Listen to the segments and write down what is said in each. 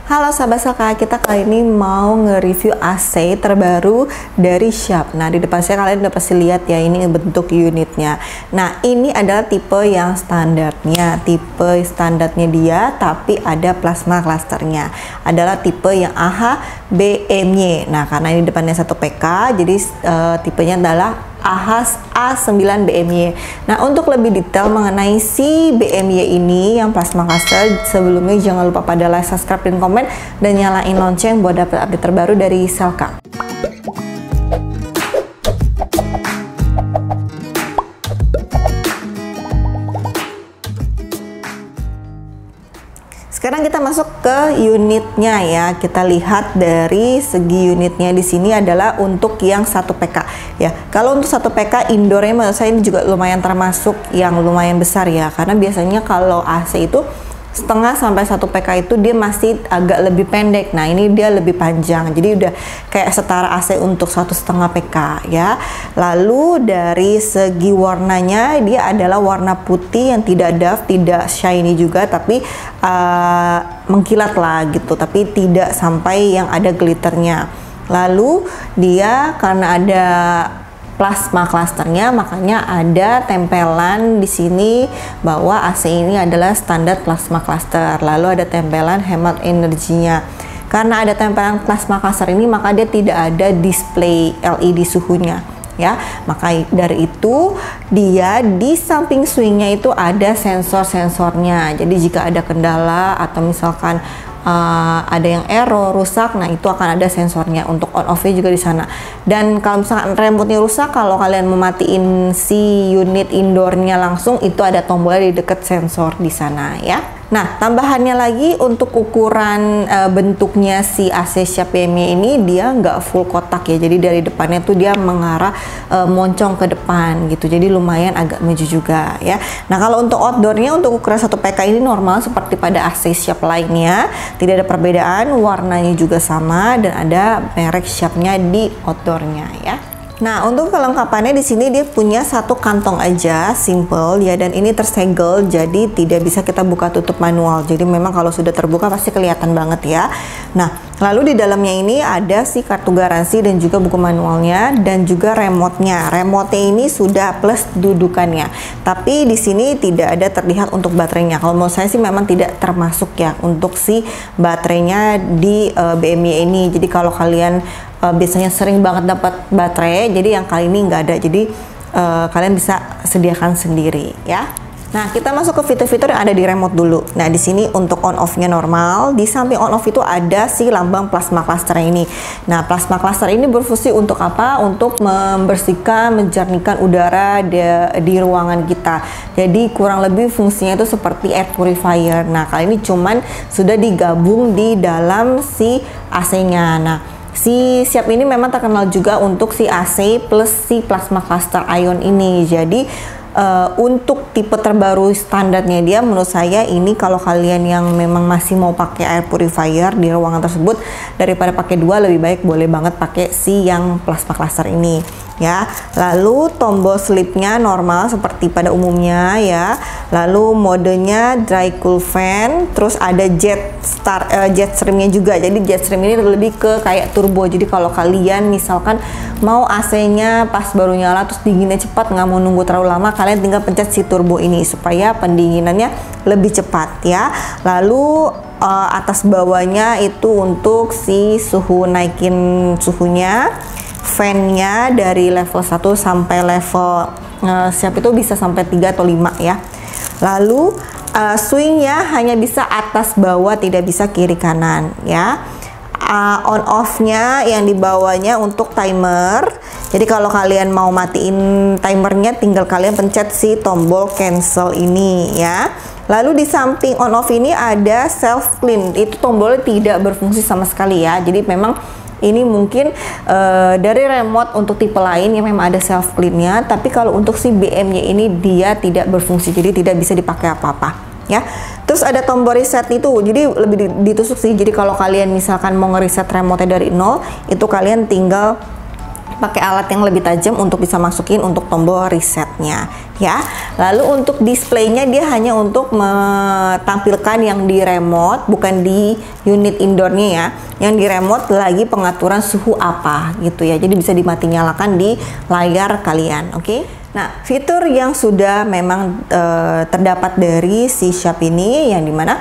Halo sahabat Selka, kita kali ini mau nge-review AC terbaru dari Sharp. Nah, di depan saya kalian udah pasti lihat ya, ini bentuk unitnya. Nah, ini adalah tipe yang standarnya. Tipe standarnya dia, tapi ada plasma clusternya. Adalah tipe yang AH-BMY. Nah, karena ini depannya 1 PK, jadi tipenya adalah AH-A9-BMY. Nah, untuk lebih detail mengenai si BMY ini yang plasma cluster, sebelumnya jangan lupa pada like, subscribe, dan komen, dan nyalain lonceng buat dapat update terbaru dari Selka. Sekarang kita masuk ke unitnya ya. Kita lihat dari segi unitnya di sini adalah untuk yang 1 PK ya. Kalau untuk 1 PK indoornya menurut saya ini juga lumayan termasuk yang lumayan besar ya. Karena biasanya kalau AC itu setengah sampai 1 PK itu dia masih agak lebih pendek. Nah, ini dia lebih panjang. Jadi udah kayak setara AC untuk 1,5 PK ya. Lalu dari segi warnanya dia adalah warna putih yang tidak doff, tidak shiny juga, tapi mengkilat lah gitu, tapi tidak sampai yang ada glitternya. Lalu dia karena ada plasma clusternya, makanya ada tempelan di sini bahwa AC ini adalah standar plasma cluster. Lalu ada tempelan hemat energinya. Karena ada tempelan plasma cluster ini, maka dia tidak ada display LED suhunya ya. Maka dari itu dia di samping swingnya itu ada sensor-sensornya. Jadi jika ada kendala atau misalkan ada yang error, rusak, nah itu akan ada sensornya untuk on off-nya juga di sana. Dan kalau misalkan remote-nya rusak, kalau kalian mematiin si unit indoornya langsung, itu ada tombolnya di dekat sensor di sana ya. Nah, tambahannya lagi untuk ukuran bentuknya si AC Sharp BMY ini, dia nggak full kotak ya. Jadi dari depannya tuh dia mengarah moncong ke depan gitu. Jadi lumayan agak maju juga ya. Nah, kalau untuk outdoornya, untuk ukuran 1 PK ini normal seperti pada AC Sharp lainnya. Tidak ada perbedaan, warnanya juga sama dan ada merek Sharp-nya di outdoornya ya. Nah, untuk kelengkapannya di sini dia punya 1 kantong aja, simple ya, dan ini tersegel, jadi tidak bisa kita buka tutup manual. Jadi memang kalau sudah terbuka pasti kelihatan banget ya. Nah, lalu di dalamnya ini ada si kartu garansi dan juga buku manualnya dan juga remote-nya. Remote-nya ini sudah plus dudukannya. Tapi di sini tidak ada terlihat untuk baterainya. Kalau menurut saya sih memang tidak termasuk ya untuk si baterainya di BMY ini. Jadi kalau kalian biasanya sering banget dapat baterai, jadi yang kali ini nggak ada, jadi kalian bisa sediakan sendiri ya. Nah, kita masuk ke fitur-fitur yang ada di remote dulu. Nah, di sini untuk on off-nya normal, di samping on off itu ada si lambang plasma cluster ini. Nah, plasma cluster ini berfungsi untuk apa? Untuk membersihkan, menjernihkan udara di ruangan kita. Jadi kurang lebih fungsinya itu seperti air purifier. Nah, kali ini cuman sudah digabung di dalam si AC-nya. Nah, si Sharp ini memang terkenal juga untuk si AC plus si plasma cluster ion ini. Jadi untuk tipe terbaru standarnya dia, menurut saya ini kalau kalian yang memang masih mau pakai air purifier di ruangan tersebut, daripada pakai 2 lebih baik boleh banget pakai si yang plasma cluster ini ya. Lalu tombol sleep-nya normal seperti pada umumnya ya. Lalu modenya dry cool fan, terus ada jet stream-nya juga. Jadi jet stream ini lebih ke kayak turbo. Jadi kalau kalian misalkan mau AC-nya pas baru nyala terus dinginnya cepat, nggak mau nunggu terlalu lama, kalian tinggal pencet si turbo ini supaya pendinginannya lebih cepat ya. Lalu atas bawahnya itu untuk si suhu, naikin suhunya. Fan-nya dari level 1 sampai level Sharp itu bisa sampai 3 atau 5 ya. Lalu swing-nya hanya bisa atas bawah, tidak bisa kiri kanan ya. On off-nya yang di bawahnya untuk timer. Jadi kalau kalian mau matiin timernya, tinggal kalian pencet si tombol cancel ini ya. Lalu di samping on off ini ada self clean. Itu tombolnya tidak berfungsi sama sekali ya. Jadi memang ini mungkin dari remote untuk tipe lain yang memang ada self clean-nya, tapi kalau untuk si BM-nya ini dia tidak berfungsi, jadi tidak bisa dipakai apa-apa ya. Terus ada tombol reset itu, jadi lebih ditusuk sih. Jadi kalau kalian misalkan mau ngereset remote-nya dari 0, itu kalian tinggal pakai alat yang lebih tajam untuk bisa masukin untuk tombol reset perangkatnya ya. Lalu untuk displaynya dia hanya untuk menampilkan yang di remote, bukan di unit indoornya ya. Yang di remote lagi pengaturan suhu apa gitu ya. Jadi bisa dimati nyalakan di layar kalian, oke? Nah, fitur yang sudah memang terdapat dari si Sharp ini, yang dimana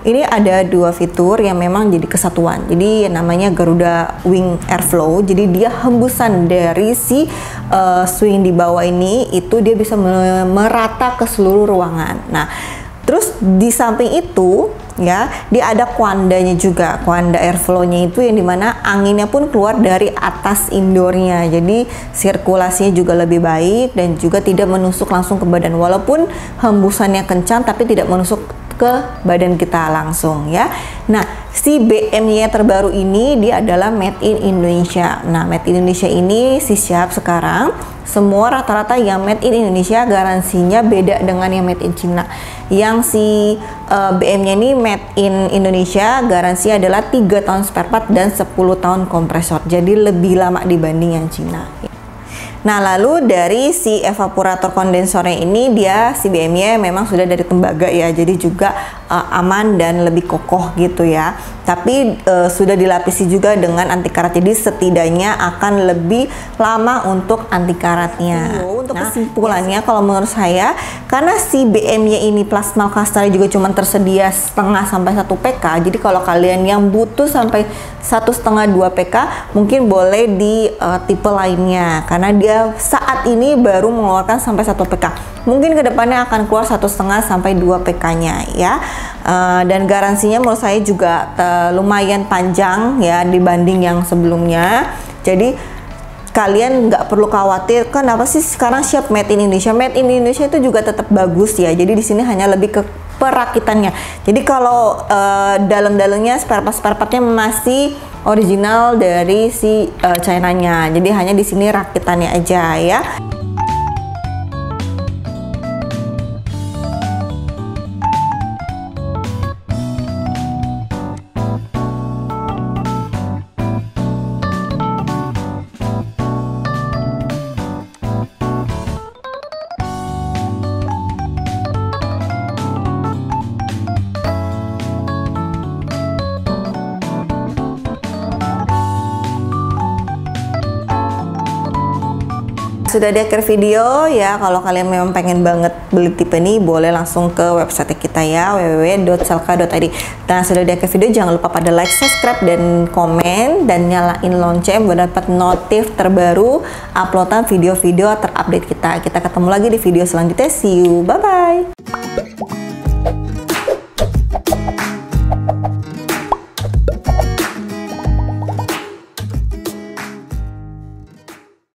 ini ada dua fitur yang memang jadi kesatuan. Jadi namanya Garuda Wing Airflow. Jadi dia hembusan dari si swing di bawah ini itu dia bisa merata ke seluruh ruangan. Nah, terus di samping itu ya, dia ada kuandanya juga. Kuanda airflow-nya itu yang dimana anginnya pun keluar dari atas indoornya. Jadi sirkulasinya juga lebih baik dan juga tidak menusuk langsung ke badan. Walaupun hembusannya kencang tapi tidak menusuk ke badan kita langsung ya. Nah, si BM-nya terbaru ini dia adalah made in Indonesia. Nah, made in Indonesia ini si Sharp sekarang semua rata-rata yang made in Indonesia garansinya beda dengan yang made in China. Yang si BM-nya ini made in Indonesia garansi adalah 3 tahun spare part dan 10 tahun kompresor. Jadi lebih lama dibanding yang China. Nah, lalu dari si evaporator kondensornya ini dia si BM-nya memang sudah dari tembaga ya, jadi juga aman dan lebih kokoh gitu ya. Tapi sudah dilapisi juga dengan anti karat, jadi setidaknya akan lebih lama untuk anti karatnya. Untuk kesimpulannya kalau menurut saya, karena si BM-nya ini plasma cluster juga cuma tersedia setengah sampai 1 PK, jadi kalau kalian yang butuh sampai 1,5-2 PK mungkin boleh di tipe lainnya, karena dia saat ini baru mengeluarkan sampai 1 PK. Mungkin kedepannya akan keluar 1,5 sampai 2 PK-nya ya. Dan garansinya menurut saya juga lumayan panjang ya dibanding yang sebelumnya. Jadi kalian nggak perlu khawatir, kenapa sih sekarang Sharp made in Indonesia? Made in Indonesia itu juga tetap bagus ya. Jadi di sini hanya lebih ke perakitannya. Jadi kalau dalam-dalamnya spare partnya masih original dari si China-nya. Jadi hanya di sini rakitannya aja ya. Sudah di akhir video ya, kalau kalian memang pengen banget beli tipe ini boleh langsung ke website kita ya, www.selka.id. Nah, sudah di akhir video jangan lupa pada like, subscribe, dan komen, dan nyalain lonceng buat dapat notif terbaru uploadan video-video terupdate kita. Kita ketemu lagi di video selanjutnya. See you, bye bye.